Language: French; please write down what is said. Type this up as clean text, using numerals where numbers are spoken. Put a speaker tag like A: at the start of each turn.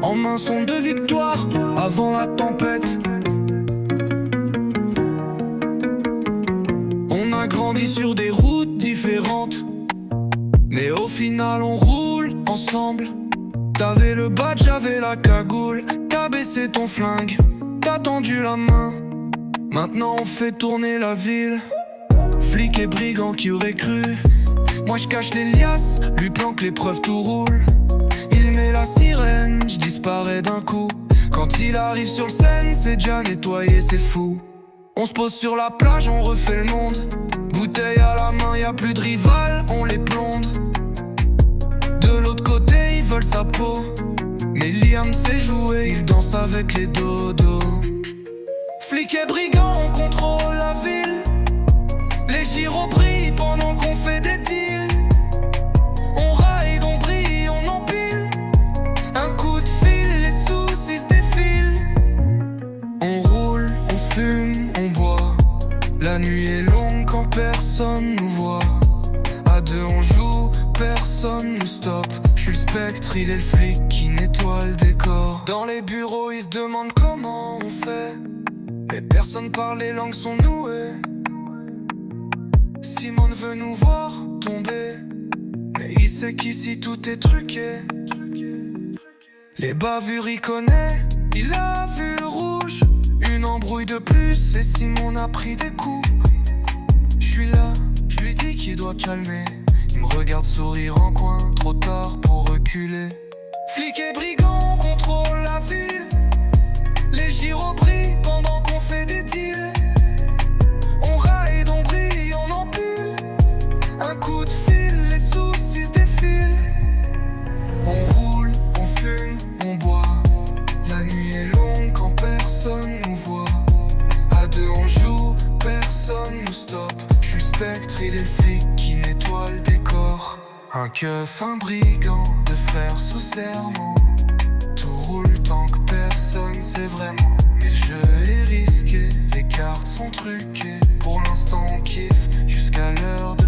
A: En main son de victoire avant la tempête. On a grandi sur des routes différentes, mais au final on roule ensemble. T'avais le badge, j'avais la cagoule. T'as baissé ton flingue, t'as tendu la main. Maintenant on fait tourner la ville. Flics et brigands, qui aurait cru? Moi je cache les liasses, lui planque les preuves, tout roule. Il met la sirène, je disparais d'un coup. Quand il arrive sur le scène, c'est déjà nettoyé, c'est fou. On se pose sur la plage, on refait le monde. Bouteille à la main, y'a plus de rival, on les plombe. De l'autre côté, ils veulent sa peau, mais Liam sait jouer, il danse avec les dodos. Flics et brigands, on contrôle la ville. Les gyros brillent pendant qu'on fait des deals. On ride, on brille, on empile. Un coup de fil, les soucis se défilent. On roule, on fume, on boit. La nuit est longue quand personne nous voit. À deux on joue, personne nous stoppe. J'suis le spectre, il est le flic qui nettoie le décor. Dans les bureaux ils se demandent comment on fait, mais personne parle, les langues sont nouées. Simone veut nous voir tomber, mais il sait qu'ici tout est truqué. Les bavures il connaît, il a vu le rouge. Une embrouille de plus et Simon a pris des coups. J'suis là, j'lui dis qu'il doit calmer. Il me regarde sourire en coin, trop tard pour reculer. Flics et brigands, on contrôle la ville. Les gyros brillent pendant qu'on fait des deals. On ride, on brille, on empile. Un coup de fil, les soucis se défilent. On roule, on fume, on boit. La nuit est longue quand personne nous voit. À deux on joue, personne nous stoppe. J'suis le spectre, il est le flic qui nettoie le décor. Un keuf, un brigand, deux frères sous serment. Tout roule tant que personne sait vraiment. Mais le jeu est risqué, les cartes sont truquées. Pour l'instant on kiffe jusqu'à l'heure de